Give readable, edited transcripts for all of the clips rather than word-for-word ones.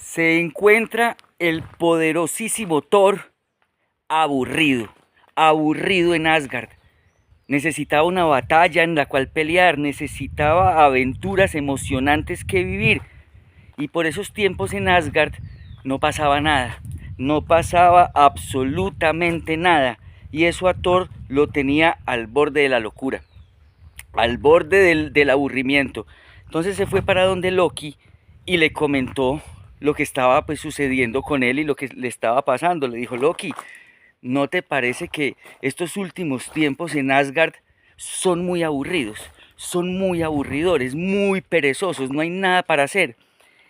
se encuentra el poderosísimo Thor aburrido en Asgard. Necesitaba una batalla en la cual pelear, necesitaba aventuras emocionantes que vivir. Y por esos tiempos en Asgard no pasaba nada, no pasaba absolutamente nada. Y eso a Thor lo tenía al borde de la locura, al borde del aburrimiento. Entonces se fue para donde Loki y le comentó lo que estaba pues sucediendo con él y lo que le estaba pasando. Le dijo: Loki, ¿no te parece que estos últimos tiempos en Asgard son muy aburridos? Son muy aburridores, muy perezosos, no hay nada para hacer.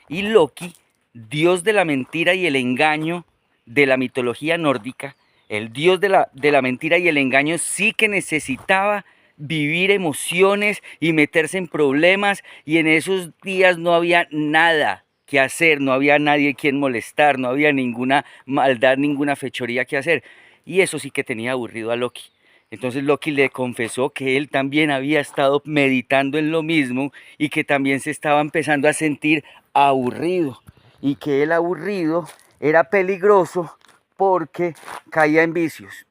Y Loki, dios de la mentira y el engaño de la mitología nórdica, el dios de la mentira y el engaño, sí que necesitaba vivir emociones y meterse en problemas, y en esos días no había nada que hacer, no había nadie quien molestar, no había ninguna maldad, ninguna fechoría que hacer, y eso sí que tenía aburrido a Loki. Entonces Loki le confesó que él también había estado meditando en lo mismo y que también se estaba empezando a sentir aburrido, y que el aburrido era peligroso porque caía en vicios.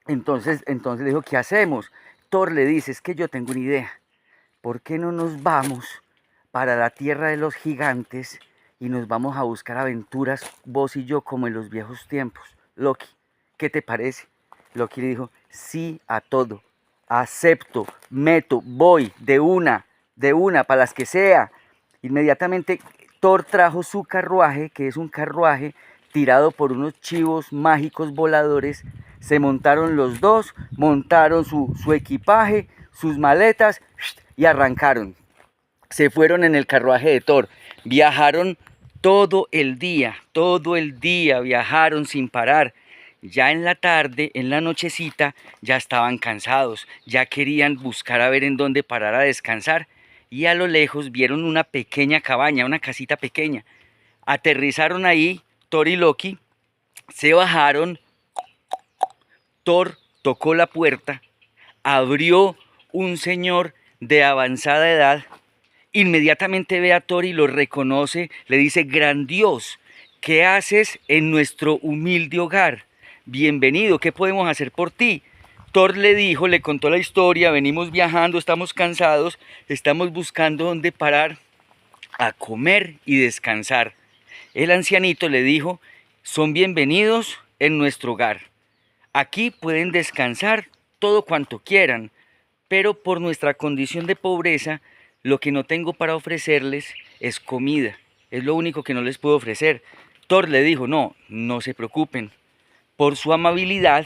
Entonces le dijo: ¿qué hacemos? Thor le dice: es que yo tengo una idea. ¿Por qué no nos vamos para la tierra de los gigantes y nos vamos a buscar aventuras, vos y yo, como en los viejos tiempos? Loki, ¿qué te parece? Loki le dijo: sí a todo, acepto, meto, voy, de una, para las que sea. Inmediatamente Thor trajo su carruaje, que es un carruaje tirado por unos chivos mágicos voladores. Se montaron los dos, montaron su equipaje, sus maletas y arrancaron. Se fueron en el carruaje de Thor, viajaron todo el día viajaron sin parar. Ya en la tarde, en la nochecita, ya estaban cansados, ya querían buscar a ver en dónde parar a descansar, y a lo lejos vieron una pequeña cabaña, una casita pequeña. Aterrizaron ahí, Thor y Loki, se bajaron. Thor tocó la puerta, abrió un señor de avanzada edad. Inmediatamente ve a Thor y lo reconoce, le dice: gran Dios, ¿qué haces en nuestro humilde hogar? Bienvenido, ¿qué podemos hacer por ti? Thor le dijo, le contó la historia: venimos viajando, estamos cansados, estamos buscando dónde parar a comer y descansar. El ancianito le dijo: son bienvenidos en nuestro hogar. Aquí pueden descansar todo cuanto quieran, pero por nuestra condición de pobreza, lo que no tengo para ofrecerles es comida. Es lo único que no les puedo ofrecer. Thor le dijo: no, no se preocupen. Por su amabilidad,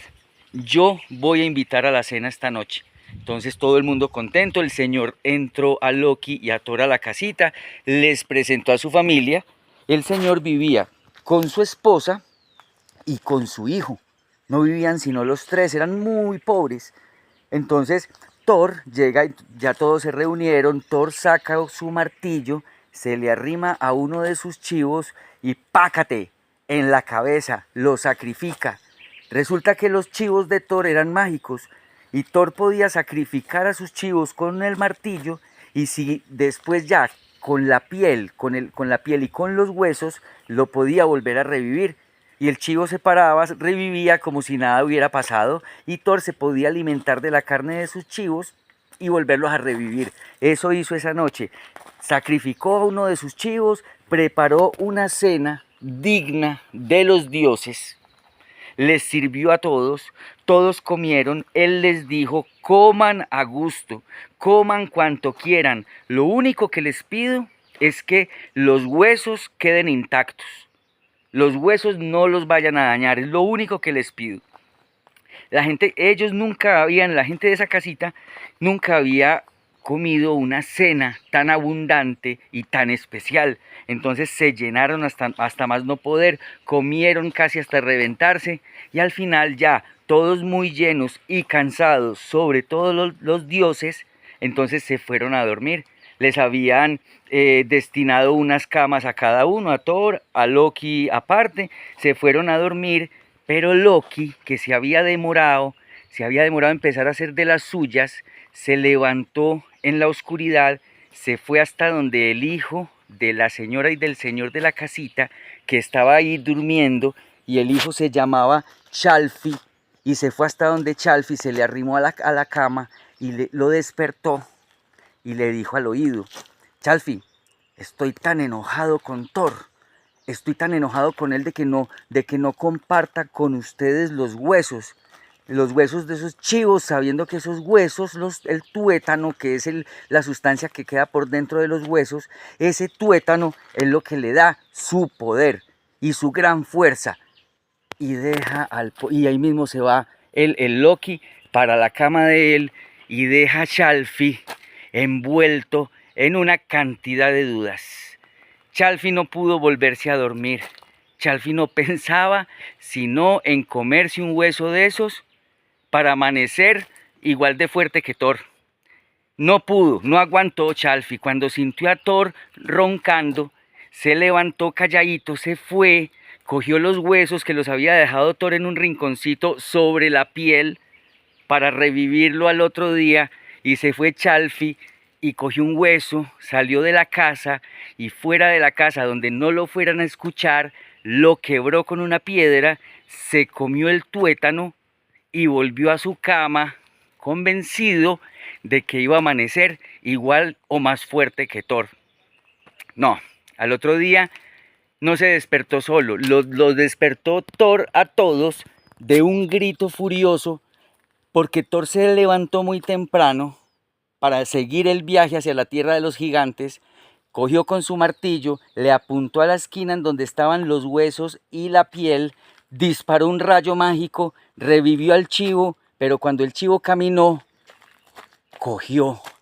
yo voy a invitar a la cena esta noche. Entonces todo el mundo contento. El señor entró a Loki y a Thor a la casita, les presentó a su familia. El señor vivía con su esposa y con su hijo. No vivían sino los tres, eran muy pobres. Entonces Thor llega, ya todos se reunieron. Thor saca su martillo, se le arrima a uno de sus chivos y ¡pácate! En la cabeza, lo sacrifica. Resulta que los chivos de Thor eran mágicos y Thor podía sacrificar a sus chivos con el martillo, y si después ya con la piel, con la piel y con los huesos, lo podía volver a revivir. Y el chivo se paraba, revivía como si nada hubiera pasado, y Thor se podía alimentar de la carne de sus chivos y volverlos a revivir. Eso hizo esa noche. Sacrificó a uno de sus chivos, preparó una cena digna de los dioses, les sirvió a todos, todos comieron. Él les dijo: coman a gusto, coman cuanto quieran, lo único que les pido es que los huesos queden intactos. Los huesos no los vayan a dañar, es lo único que les pido. La gente de esa casita nunca había comido una cena tan abundante y tan especial. Entonces se llenaron hasta más no poder, comieron casi hasta reventarse, y al final, ya todos muy llenos y cansados, sobre todo los dioses, entonces se fueron a dormir. Les habían destinado unas camas a cada uno, a Thor, a Loki aparte. Se fueron a dormir, pero Loki, que se había demorado a empezar a hacer de las suyas, se levantó en la oscuridad, se fue hasta donde el hijo de la señora y del señor de la casita que estaba ahí durmiendo, y el hijo se llamaba Chalfi, y se fue hasta donde Chalfi, se le arrimó a la cama y lo despertó y le dijo al oído: Chalfi, estoy tan enojado con Thor, estoy tan enojado con él de que no comparta con ustedes los huesos de esos chivos, sabiendo que esos huesos, el tuétano, que es la sustancia que queda por dentro de los huesos, ese tuétano es lo que le da su poder y su gran fuerza. Y ahí mismo se va el Loki para la cama de él y deja a Chalfi envuelto en una cantidad de dudas. Chalfi no pudo volverse a dormir. Chalfi no pensaba sino en comerse un hueso de esos para amanecer igual de fuerte que Thor. No pudo, no aguantó Chalfi. Cuando sintió a Thor roncando, se levantó calladito, se fue, cogió los huesos que los había dejado Thor en un rinconcito sobre la piel para revivirlo al otro día, y se fue Chalfi y cogió un hueso, salió de la casa, y fuera de la casa donde no lo fueran a escuchar, lo quebró con una piedra, se comió el tuétano y volvió a su cama convencido de que iba a amanecer igual o más fuerte que Thor. No, al otro día no se despertó solo, los despertó Thor a todos de un grito furioso, porque Thor se levantó muy temprano para seguir el viaje hacia la tierra de los gigantes, cogió con su martillo, le apuntó a la esquina en donde estaban los huesos y la piel, disparó un rayo mágico, revivió al chivo, pero cuando el chivo caminó,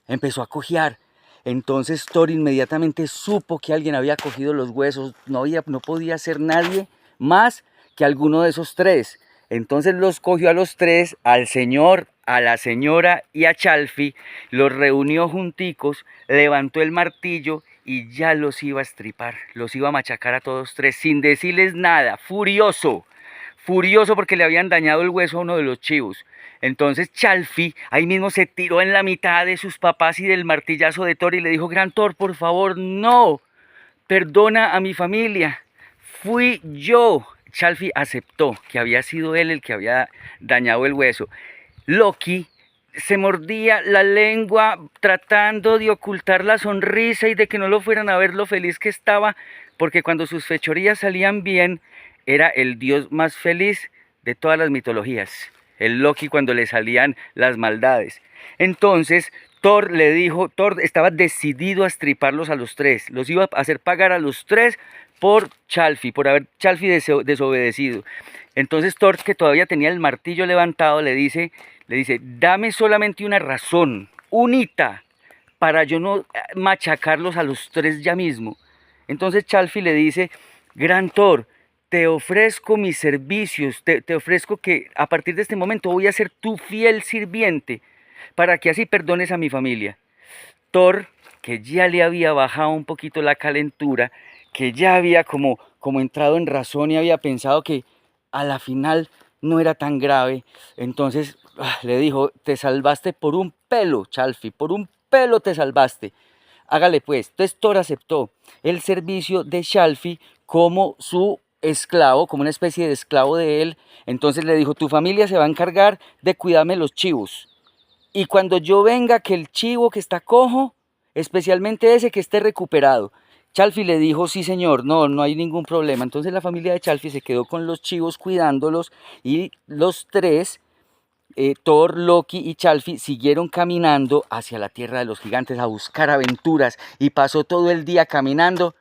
empezó a cojear. Entonces Thor inmediatamente supo que alguien había cogido los huesos, no podía ser nadie más que alguno de esos tres. Entonces los cogió a los tres, al señor, a la señora y a Chalfi, los reunió junticos, levantó el martillo y ya los iba a estripar, los iba a machacar a todos tres sin decirles nada, furioso porque le habían dañado el hueso a uno de los chivos. Entonces Chalfi ahí mismo se tiró en la mitad de sus papás y del martillazo de Thor y le dijo: Gran Thor, por favor, no, perdona a mi familia, fui yo. Chalfi aceptó que había sido él el que había dañado el hueso. Loki se mordía la lengua tratando de ocultar la sonrisa y de que no lo fueran a ver lo feliz que estaba, porque cuando sus fechorías salían bien, era el dios más feliz de todas las mitologías, el Loki, cuando le salían las maldades. Entonces Thor le dijo, Thor estaba decidido a estriparlos a los tres, los iba a hacer pagar a los tres por Chalfi, por haber Chalfi desobedecido. Entonces Thor, que todavía tenía el martillo levantado, le dice, dame solamente una razón, unita, para yo no machacarlos a los tres ya mismo. Entonces Chalfi le dice: Gran Thor, te ofrezco mis servicios, te ofrezco que a partir de este momento voy a ser tu fiel sirviente, para que así perdones a mi familia. Thor, que ya le había bajado un poquito la calentura, que ya había como entrado en razón y había pensado que a la final no era tan grave, entonces le dijo: te salvaste por un pelo, Chalfi, por un pelo te salvaste. Hágale pues. Entonces Thor aceptó el servicio de Chalfi como su esclavo, como una especie de esclavo de él. Entonces le dijo: tu familia se va a encargar de cuidarme los chivos. Y cuando yo venga, que el chivo que está cojo, especialmente ese que esté recuperado. Chalfi le dijo: sí señor, no hay ningún problema. Entonces la familia de Chalfi se quedó con los chivos cuidándolos, y los tres, Thor, Loki y Chalfi, siguieron caminando hacia la tierra de los gigantes a buscar aventuras, y pasó todo el día caminando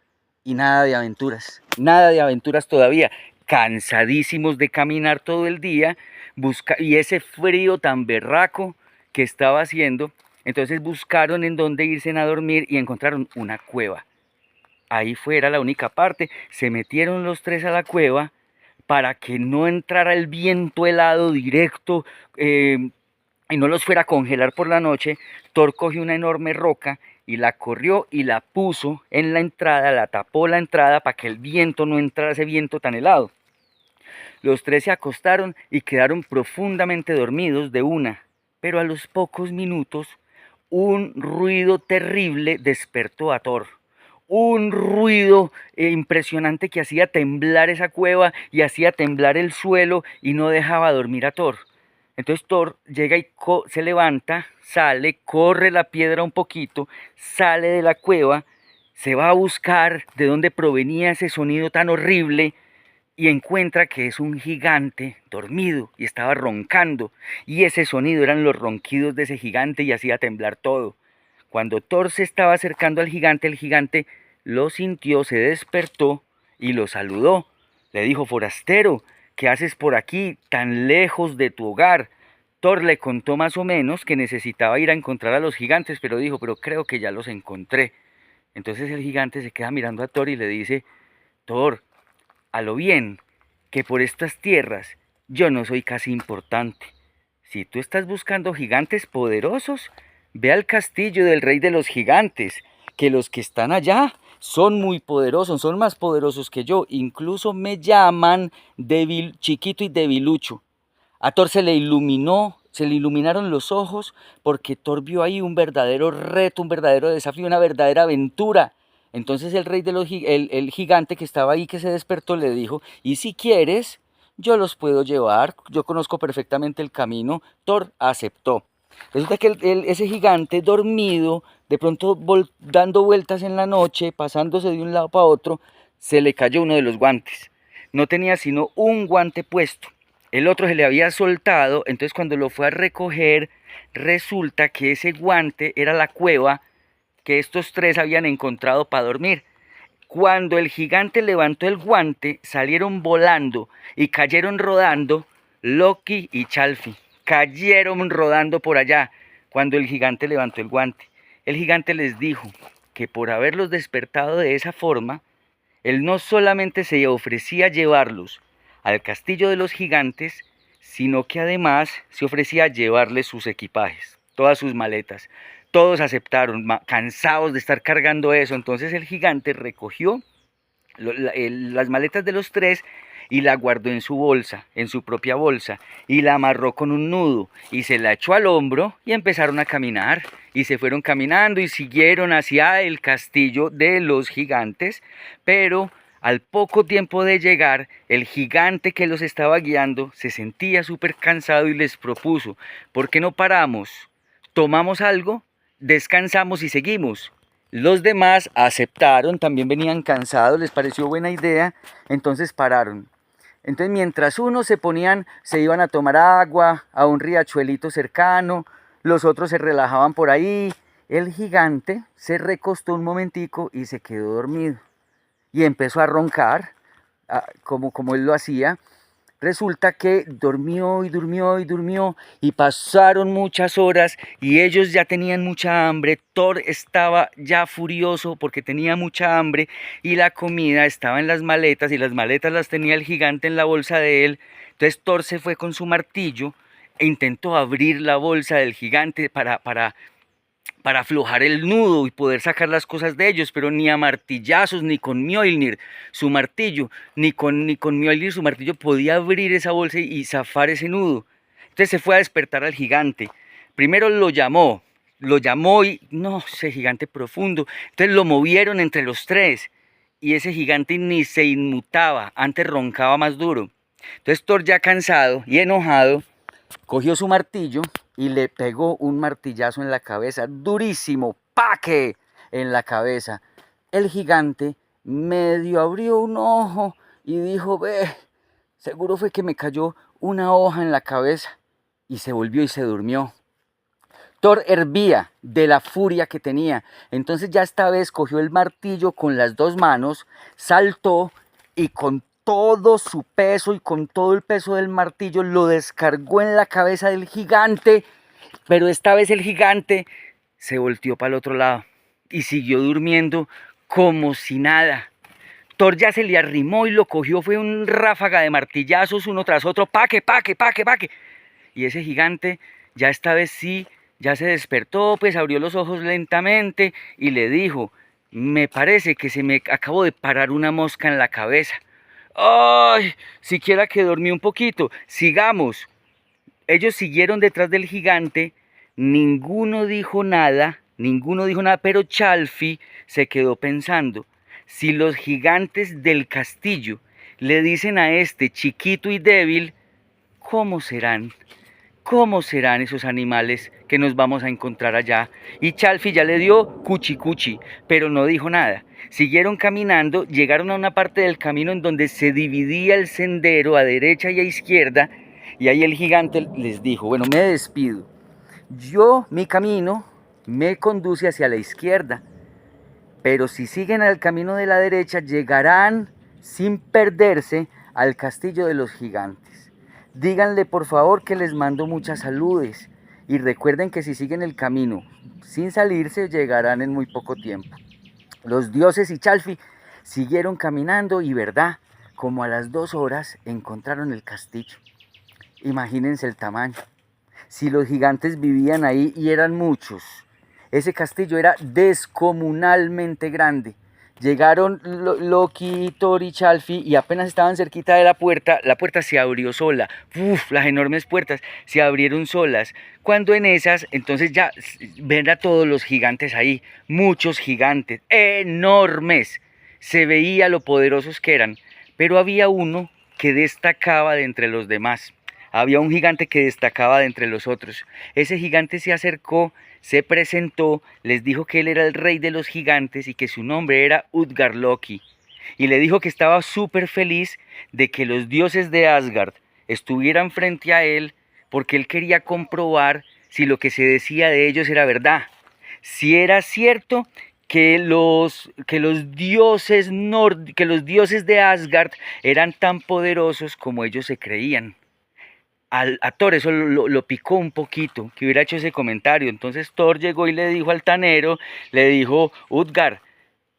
y nada de aventuras todavía, cansadísimos de caminar todo el día, y ese frío tan berraco que estaba haciendo. Entonces buscaron en dónde irse a dormir y encontraron una cueva. Ahí fuera la única parte, se metieron los tres a la cueva para que no entrara el viento helado directo y no los fuera a congelar por la noche. Thor cogió una enorme roca y la corrió y la puso en la entrada, la tapó la entrada para que el viento no entrara, ese viento tan helado. Los tres se acostaron y quedaron profundamente dormidos de una, pero a los pocos minutos un ruido terrible despertó a Thor. un ruido impresionante que hacía temblar esa cueva y hacía temblar el suelo y no dejaba dormir a Thor. Entonces Thor llega y se levanta, sale, corre la piedra un poquito, sale de la cueva, se va a buscar de dónde provenía ese sonido tan horrible y encuentra que es un gigante dormido y estaba roncando, y ese sonido eran los ronquidos de ese gigante y hacía temblar todo. Cuando Thor se estaba acercando al gigante, el gigante lo sintió, se despertó y lo saludó. Le dijo: forastero, ¿qué haces por aquí, tan lejos de tu hogar? Thor le contó más o menos que necesitaba ir a encontrar a los gigantes, pero dijo: pero creo que ya los encontré. Entonces el gigante se queda mirando a Thor y le dice: Thor, a lo bien, que por estas tierras yo no soy casi importante. Si tú estás buscando gigantes poderosos, ve al castillo del rey de los gigantes, que los que están allá son muy poderosos, son más poderosos que yo, incluso me llaman débil, chiquito y debilucho. A Thor se le iluminaron los ojos porque Thor vio ahí un verdadero reto, un verdadero desafío, una verdadera aventura. Entonces el rey de el gigante que estaba ahí, que se despertó, le dijo: y si quieres, yo los puedo llevar, yo conozco perfectamente el camino. Thor aceptó. Resulta que ese gigante dormido, de pronto dando vueltas en la noche, pasándose de un lado para otro, se le cayó uno de los guantes. No tenía sino un guante puesto. El otro se le había soltado, entonces cuando lo fue a recoger, resulta que ese guante era la cueva que estos tres habían encontrado para dormir. Cuando el gigante levantó el guante, salieron volando y cayeron rodando Loki y Chalfi. Cayeron rodando por allá cuando el gigante levantó el guante. El gigante les dijo que por haberlos despertado de esa forma, él no solamente se ofrecía a llevarlos al castillo de los gigantes, sino que además se ofrecía a llevarles sus equipajes, todas sus maletas. Todos aceptaron, cansados de estar cargando eso. Entonces el gigante recogió las maletas de los tres y la guardó en su bolsa, en su propia bolsa, y la amarró con un nudo y se la echó al hombro y empezaron a caminar. Y se fueron caminando y siguieron hacia el castillo de los gigantes, pero al poco tiempo de llegar, el gigante que los estaba guiando se sentía súper cansado y les propuso: ¿por qué no paramos? ¿Tomamos algo? Descansamos y seguimos. Los demás aceptaron, también venían cansados, les pareció buena idea, entonces pararon. Entonces mientras unos se iban a tomar agua a un riachuelito cercano, los otros se relajaban por ahí, el gigante se recostó un momentico y se quedó dormido. Y empezó a roncar, como él lo hacía. Resulta que durmió y durmió y durmió y pasaron muchas horas y ellos ya tenían mucha hambre. Thor estaba ya furioso porque tenía mucha hambre y la comida estaba en las maletas y las maletas las tenía el gigante en la bolsa de él. Entonces Thor se fue con su martillo e intentó abrir la bolsa del gigante para aflojar el nudo y poder sacar las cosas de ellos, pero ni a martillazos, ni con Mjolnir, su martillo, ni con Mjolnir, su martillo, podía abrir esa bolsa y zafar ese nudo. Entonces se fue a despertar al gigante. Primero lo llamó y no, ese gigante profundo. Entonces lo movieron entre los tres y ese gigante ni se inmutaba, antes roncaba más duro. Entonces Thor, ya cansado y enojado, cogió su martillo y le pegó un martillazo en la cabeza, durísimo, ¡paque!, en la cabeza. El gigante medio abrió un ojo y dijo: ve, seguro fue que me cayó una hoja en la cabeza. Y se volvió y se durmió. Thor hervía de la furia que tenía. Entonces ya esta vez cogió el martillo con las dos manos, saltó y con todo su peso y con todo el peso del martillo lo descargó en la cabeza del gigante. Pero esta vez el gigante se volteó para el otro lado y siguió durmiendo como si nada. Thor ya se le arrimó y lo cogió, fue un ráfaga de martillazos uno tras otro, paque, paque, paque, paque. Y ese gigante ya esta vez sí, ya se despertó, pues abrió los ojos lentamente y le dijo: me parece que se me acabó de parar una mosca en la cabeza. ¡Ay! Siquiera que dormí un poquito, sigamos. Ellos siguieron detrás del gigante, ninguno dijo nada Ninguno dijo nada, pero Chalfi se quedó pensando, si los gigantes del castillo le dicen a este chiquito y débil, ¿cómo serán? ¿Cómo serán esos animales que nos vamos a encontrar allá? Y Chalfi ya le dio cuchi cuchi, pero no dijo nada. Siguieron caminando, llegaron a una parte del camino en donde se dividía el sendero a derecha y a izquierda, y ahí el gigante les dijo, bueno, me despido. Mi camino me conduce hacia la izquierda, pero si siguen al camino de la derecha llegarán sin perderse al castillo de los gigantes. Díganle por favor que les mando muchas saludes y recuerden que si siguen el camino sin salirse llegarán en muy poco tiempo. Los dioses y Chalfi siguieron caminando y verdad, como a las 2 horas encontraron el castillo. Imagínense el tamaño. Si los gigantes vivían ahí y eran muchos, ese castillo era descomunalmente grande. Llegaron Loki, Thor y Chalfi y apenas estaban cerquita de la puerta se abrió sola. Uf, las enormes puertas se abrieron solas. Cuando en esas, entonces ya ven a todos los gigantes ahí, muchos gigantes, enormes. Se veía lo poderosos que eran, pero había uno que destacaba de entre los demás. Había un gigante que destacaba de entre los otros. Ese gigante se acercó, se presentó, les dijo que él era el rey de los gigantes y que su nombre era Utgard-Loki. Y le dijo que estaba súper feliz de que los dioses de Asgard estuvieran frente a él porque él quería comprobar si lo que se decía de ellos era verdad. Si era cierto que los dioses de Asgard eran tan poderosos como ellos se creían. A Thor eso lo picó un poquito, que hubiera hecho ese comentario. Entonces Thor llegó y le dijo al tanero, le dijo, Utgard,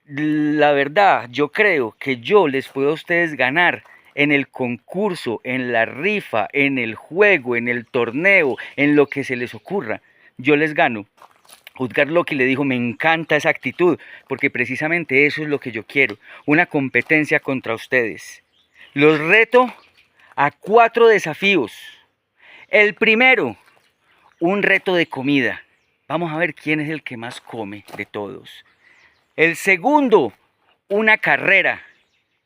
la verdad, yo creo que yo les puedo a ustedes ganar en el concurso, en la rifa, en el juego, en el torneo, en lo que se les ocurra. Yo les gano. Utgard-Loki le dijo, me encanta esa actitud, porque precisamente eso es lo que yo quiero, una competencia contra ustedes. Los reto a 4 desafíos. El primero, un reto de comida. Vamos a ver quién es el que más come de todos. El segundo, una carrera.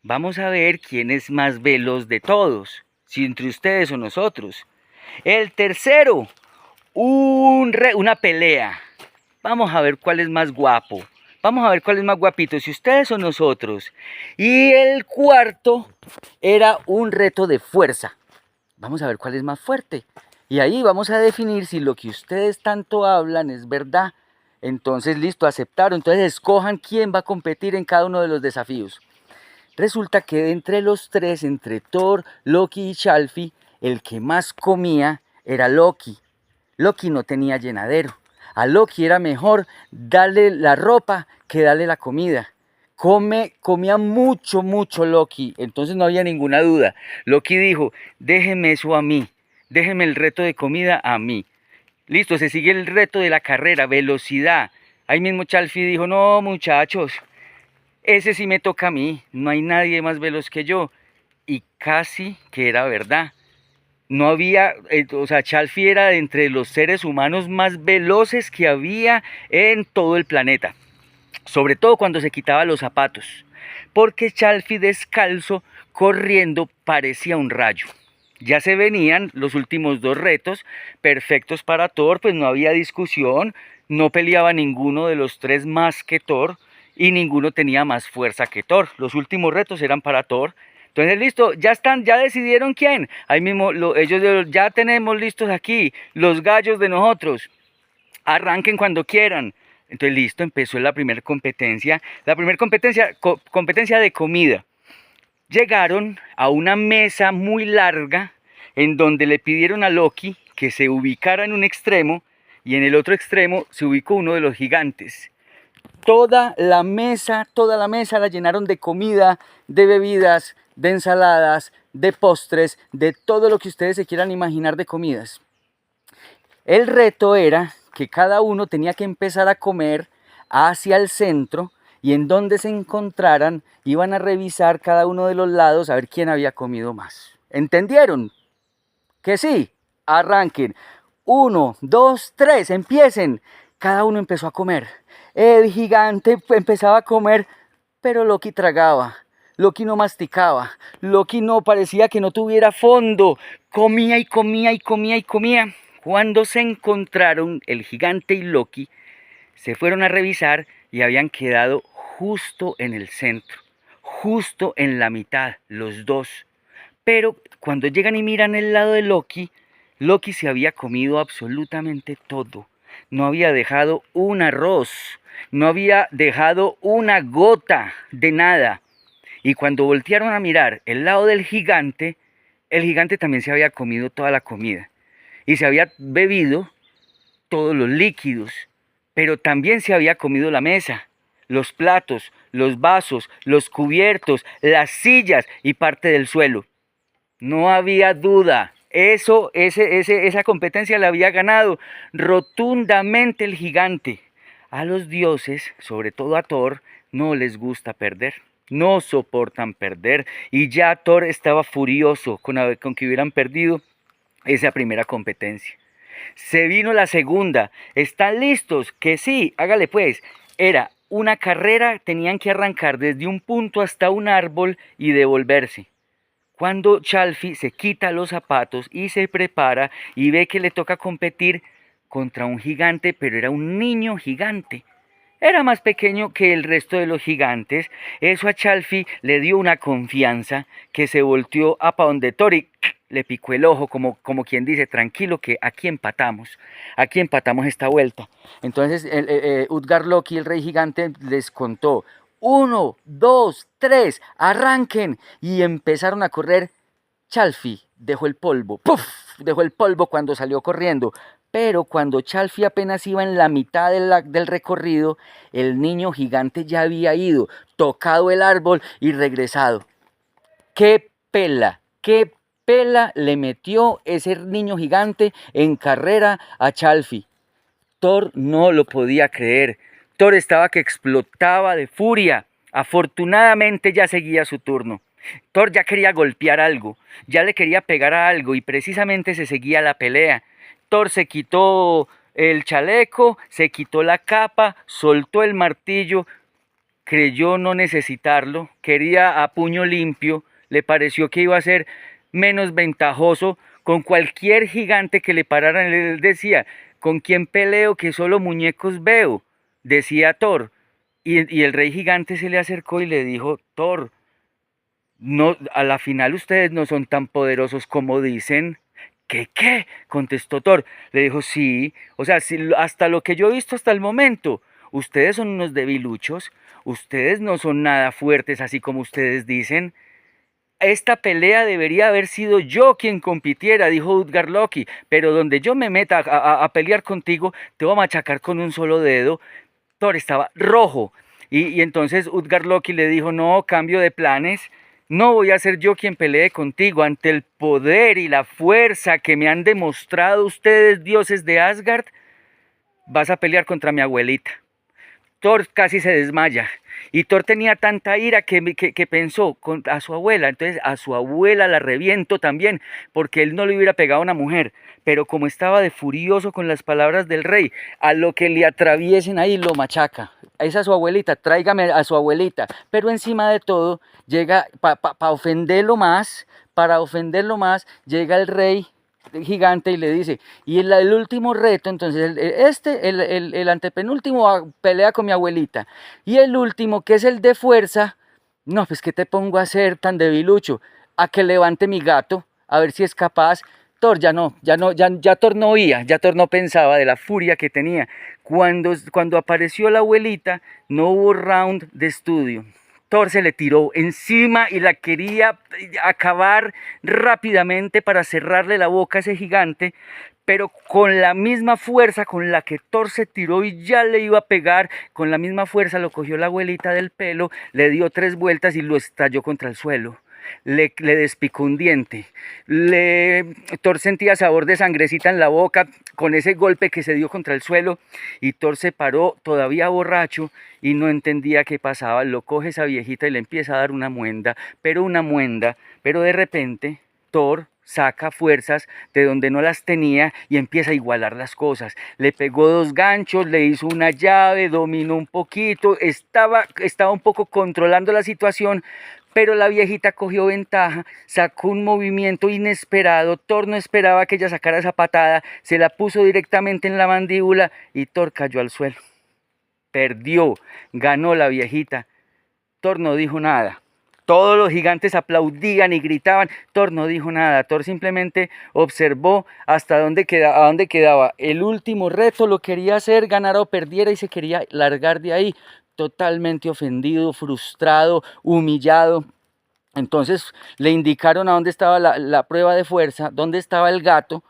Vamos a ver quién es más veloz de todos, si entre ustedes o nosotros. El tercero, una pelea. Vamos a ver cuál es más guapo. Vamos a ver cuál es más guapito, si ustedes o nosotros. Y el cuarto era un reto de fuerza. Vamos a ver cuál es más fuerte. Y ahí vamos a definir si lo que ustedes tanto hablan es verdad. Entonces, listo, aceptaron. Entonces, escojan quién va a competir en cada uno de los desafíos. Resulta que entre los tres, entre Thor, Loki y Chalfi, el que más comía era Loki. Loki no tenía llenadero. A Loki era mejor darle la ropa que darle la comida. Comía mucho Loki, entonces no había ninguna duda. Loki dijo, déjenme eso a mí, déjenme el reto de comida a mí. Listo, se sigue el reto de la carrera, velocidad. Ahí mismo Chalfi dijo, no muchachos, ese sí me toca a mí, no hay nadie más veloz que yo. Y casi que era verdad. No había, Chalfi era de entre los seres humanos más veloces que había en todo el planeta. Sobre todo cuando se quitaba los zapatos, porque Chalfi descalzo, corriendo, parecía un rayo. Ya se venían los últimos 2 retos, perfectos para Thor, pues no había discusión, no peleaba ninguno de los 3 más que Thor, y ninguno tenía más fuerza que Thor. Los últimos retos eran para Thor. Entonces listo, ya decidieron quién. Ahí mismo ellos ya tenemos listos aquí los gallos de nosotros. Arranquen cuando quieran. Entonces listo, empezó la primera competencia. La primera competencia de comida. Llegaron a una mesa muy larga en donde le pidieron a Loki que se ubicara en un extremo y en el otro extremo se ubicó uno de los gigantes. Toda la mesa la llenaron de comida, de bebidas, de ensaladas, de postres, de todo lo que ustedes se quieran imaginar de comidas. El reto era que cada uno tenía que empezar a comer hacia el centro y en donde se encontraran iban a revisar cada uno de los lados a ver quién había comido más. ¿Entendieron? Que sí, arranquen. 1, 2, 3, empiecen. Cada uno empezó a comer. El gigante empezaba a comer, pero Loki tragaba. Loki no masticaba. Loki no parecía que no tuviera fondo. Comía y comía y comía y comía. Cuando se encontraron el gigante y Loki, se fueron a revisar y habían quedado justo en el centro, justo en la mitad, los dos. Pero cuando llegan y miran el lado de Loki, Loki se había comido absolutamente todo. No había dejado un arroz, no había dejado una gota de nada. Y cuando voltearon a mirar el lado del gigante, el gigante también se había comido toda la comida. Y se había bebido todos los líquidos, pero también se había comido la mesa, los platos, los vasos, los cubiertos, las sillas y parte del suelo. No había duda. Esa competencia la había ganado rotundamente el gigante. A los dioses, sobre todo a Thor, no les gusta perder. No soportan perder. Y ya Thor estaba furioso con que hubieran perdido esa primera competencia. Se vino la segunda. ¿Están listos? Que sí, hágale pues. Era una carrera, tenían que arrancar desde un punto hasta un árbol y devolverse. Cuando Chalfi se quita los zapatos y se prepara y ve que le toca competir contra un gigante, pero era un niño gigante. Era más pequeño que el resto de los gigantes. Eso a Chalfi le dio una confianza que se volteó a pa donde Thor y le picó el ojo como quien dice, tranquilo que aquí empatamos esta vuelta. Entonces Utgard Loki, el rey gigante, les contó: 1, 2, 3, arranquen. Y empezaron a correr. Chalfi dejó el polvo, ¡puf! Dejó el polvo cuando salió corriendo. Pero cuando Chalfi apenas iba en la mitad del recorrido, el niño gigante ya había ido, tocado el árbol y regresado. ¡Qué pela le metió ese niño gigante en carrera a Chalfi! Thor no lo podía creer. Thor estaba que explotaba de furia. Afortunadamente ya seguía su turno. Thor ya quería golpear algo, ya le quería pegar a algo y precisamente se seguía la pelea. Thor se quitó el chaleco, se quitó la capa, soltó el martillo, creyó no necesitarlo, quería a puño limpio, le pareció que iba a ser menos ventajoso con cualquier gigante que le parara. Él decía: ¿con quién peleo que solo muñecos veo?, decía Thor. Y el rey gigante se le acercó y le dijo: Thor, no, a la final ustedes no son tan poderosos como dicen. ¿Qué? Contestó Thor. Le dijo: sí, o sea, si, hasta lo que yo he visto hasta el momento, ustedes son unos debiluchos, ustedes no son nada fuertes así como ustedes dicen. Esta pelea debería haber sido yo quien compitiera, dijo Utgard Loki, pero donde yo me meta a pelear contigo, te voy a machacar con un solo dedo. Thor estaba rojo y entonces Utgard Loki le dijo: no, cambio de planes. No voy a ser yo quien pelee contigo. Ante el poder y la fuerza que me han demostrado ustedes, dioses de Asgard, vas a pelear contra mi abuelita. Thor casi se desmaya. Y Thor tenía tanta ira que pensó a su abuela. Entonces a su abuela la reviento también, porque él no le hubiera pegado a una mujer. Pero como estaba de furioso con las palabras del rey, a lo que le atraviesen ahí lo machaca. Es a su abuelita, tráigame a su abuelita. Pero encima de todo, llega, para ofenderlo más, llega el rey gigante y le dice: y el último reto, entonces el antepenúltimo pelea con mi abuelita, y el último, que es el de fuerza, no, pues ¿qué te pongo a hacer tan debilucho? A que levante mi gato, a ver si es capaz. Thor ya Thor no oía, ya Thor no pensaba de la furia que tenía. Cuando apareció la abuelita, no hubo round de estudio. Thor se le tiró encima y la quería acabar rápidamente para cerrarle la boca a ese gigante, pero con la misma fuerza con la que Thor se tiró y ya le iba a pegar, con la misma fuerza lo cogió la abuelita del pelo, le dio 3 vueltas y lo estalló contra el suelo. Le despicó un diente. Thor sentía sabor de sangrecita en la boca con ese golpe que se dio contra el suelo, y Thor se paró todavía borracho y no entendía qué pasaba. Lo coge esa viejita y le empieza a dar una muenda, pero de repente Thor saca fuerzas de donde no las tenía y empieza a igualar las cosas. Le pegó 2 ganchos, le hizo una llave, dominó un poquito, estaba un poco controlando la situación, pero la viejita cogió ventaja, sacó un movimiento inesperado. Thor no esperaba que ella sacara esa patada, se la puso directamente en la mandíbula y Thor cayó al suelo. Perdió, ganó la viejita. Thor no dijo nada. Todos los gigantes aplaudían y gritaban. Thor no dijo nada. Thor simplemente observó hasta dónde quedaba. El último reto lo quería hacer, ganara o perdiera, y se quería largar de ahí. Totalmente ofendido, frustrado, humillado. Entonces le indicaron a dónde estaba la prueba de fuerza, dónde estaba el gato.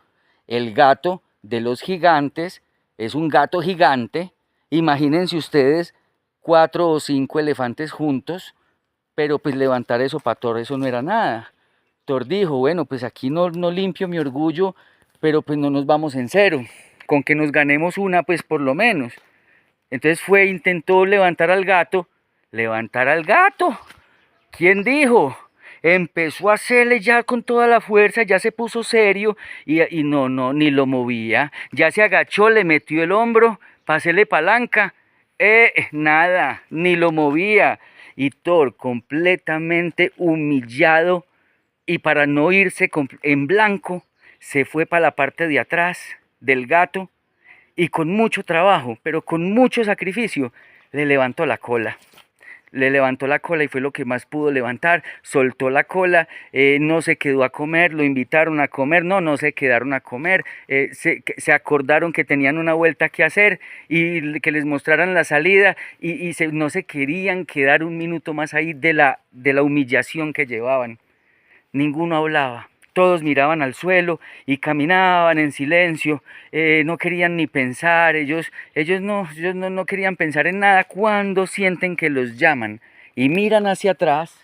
El gato de los gigantes es un gato gigante. Imagínense ustedes 4 o 5 elefantes juntos, pero pues levantar eso para Thor, eso no era nada. Thor dijo, bueno, pues aquí no limpio mi orgullo, pero pues no nos vamos en cero. Con que nos ganemos una, pues por lo menos. Entonces intentó levantar al gato. ¡Levantar al gato! ¿Quién dijo? Empezó a hacerle ya con toda la fuerza, ya se puso serio y no, ni lo movía. Ya se agachó, le metió el hombro para hacerle palanca. Nada, ni lo movía. Y Thor, completamente humillado y para no irse en blanco, se fue para la parte de atrás del gato y con mucho trabajo, pero con mucho sacrificio, le levantó la cola. Le levantó la cola y fue lo que más pudo levantar. Soltó la cola, no se quedó a comer, lo invitaron a comer, no se quedaron a comer. Se acordaron que tenían una vuelta que hacer y que les mostraran la salida y no se querían quedar un minuto más ahí de la humillación que llevaban. Ninguno hablaba. Todos miraban al suelo y caminaban en silencio, no querían ni pensar, ellos no querían pensar en nada cuando sienten que los llaman y miran hacia atrás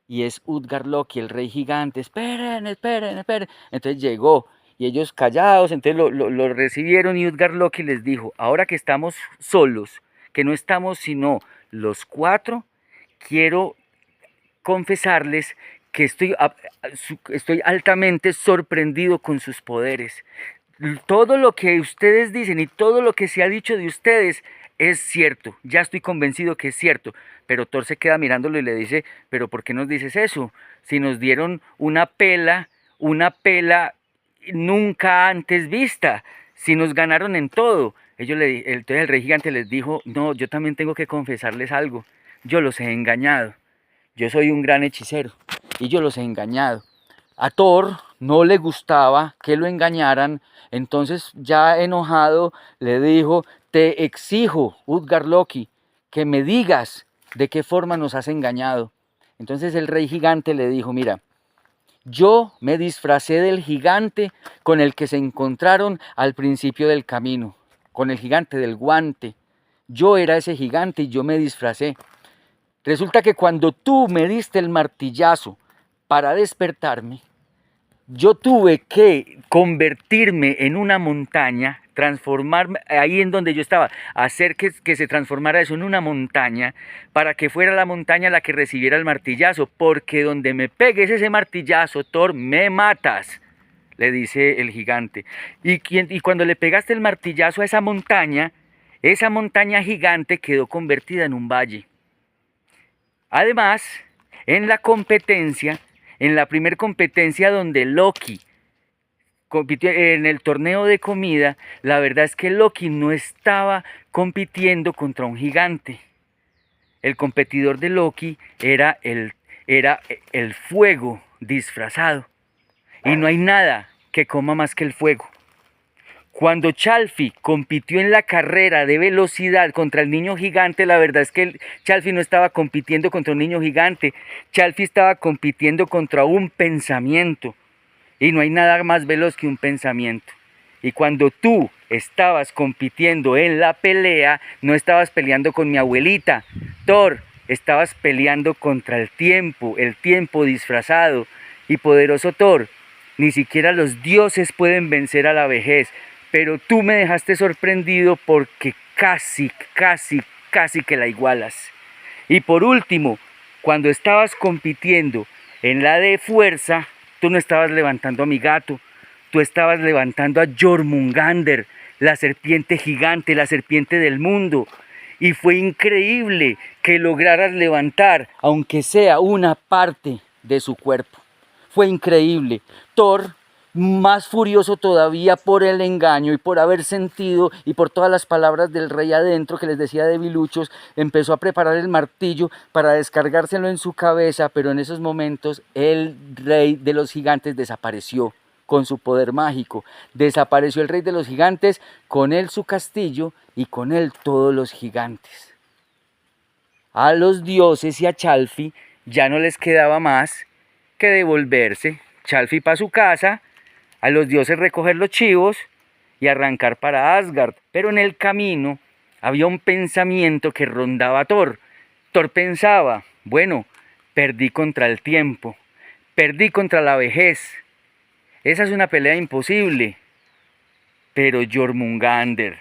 y es Utgard-Loki, el rey gigante. Esperen. Entonces llegó y ellos callados, entonces lo recibieron y Utgard-Loki les dijo, ahora que estamos solos, que no estamos sino los 4, quiero confesarles que estoy altamente sorprendido con sus poderes. Todo lo que ustedes dicen y todo lo que se ha dicho de ustedes es cierto. Ya estoy convencido que es cierto. Pero Thor se queda mirándolo y le dice, ¿pero por qué nos dices eso? Si nos dieron una pela nunca antes vista. Si nos ganaron en todo. Entonces el rey gigante les dijo, no, yo también tengo que confesarles algo. Yo los he engañado. Yo soy un gran hechicero y yo los he engañado. A Thor no le gustaba que lo engañaran, entonces ya enojado le dijo, te exijo, Utgard-Loki, que me digas de qué forma nos has engañado. Entonces el rey gigante le dijo, mira, yo me disfracé del gigante con el que se encontraron al principio del camino, con el gigante del guante. Yo era ese gigante y yo me disfracé. Resulta que cuando tú me diste el martillazo para despertarme, yo tuve que convertirme en una montaña, transformarme ahí en donde yo estaba, hacer que se transformara eso en una montaña, para que fuera la montaña la que recibiera el martillazo, porque donde me pegues ese martillazo, Thor, me matas, le dice el gigante. Y cuando le pegaste el martillazo a esa montaña gigante quedó convertida en un valle. Además, en la primera competencia donde Loki compitió en el torneo de comida, la verdad es que Loki no estaba compitiendo contra un gigante. El competidor de Loki era el fuego disfrazado. Y no hay nada que coma más que el fuego. Cuando Chalfi compitió en la carrera de velocidad contra el niño gigante, la verdad es que Chalfi no estaba compitiendo contra un niño gigante. Chalfi estaba compitiendo contra un pensamiento. Y no hay nada más veloz que un pensamiento. Y cuando tú estabas compitiendo en la pelea, no estabas peleando con mi abuelita, Thor, estabas peleando contra el tiempo disfrazado. Y poderoso Thor, ni siquiera los dioses pueden vencer a la vejez. Pero tú me dejaste sorprendido porque casi que la igualas. Y por último, cuando estabas compitiendo en la de fuerza, Tú no estabas levantando a mi gato, tú estabas levantando a Jormungandr, la serpiente gigante, la serpiente del mundo. Y fue increíble que lograras levantar, aunque sea una parte de su cuerpo. Fue increíble. Thor, más furioso todavía por el engaño y por haber sentido y por todas las palabras del rey adentro que les decía debiluchos, empezó a preparar el martillo para descargárselo en su cabeza, pero en esos momentos el rey de los gigantes desapareció con su poder mágico. Desapareció el rey de los gigantes, con él su castillo y con él todos los gigantes. A los dioses y a Chalfi ya no les quedaba más que devolverse. Chalfi para su casa, a los dioses recoger los chivos y arrancar para Asgard. Pero en el camino había un pensamiento que rondaba a Thor. Thor pensaba, bueno, perdí contra el tiempo, perdí contra la vejez. Esa es una pelea imposible. Pero Jormungandr,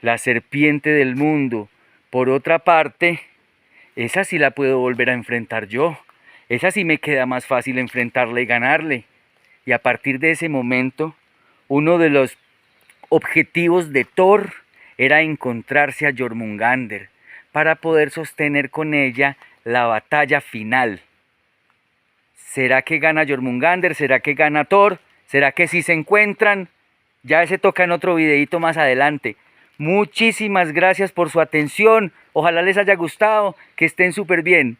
la serpiente del mundo, por otra parte, esa sí la puedo volver a enfrentar yo. Esa sí me queda más fácil enfrentarla y ganarle. Y a partir de ese momento, uno de los objetivos de Thor era encontrarse a Jormungandr para poder sostener con ella la batalla final. ¿Será que gana Jormungandr? ¿Será que gana Thor? ¿Será que sí se encuentran? Ya se toca en otro videito más adelante. Muchísimas gracias por su atención. Ojalá les haya gustado. Que estén súper bien.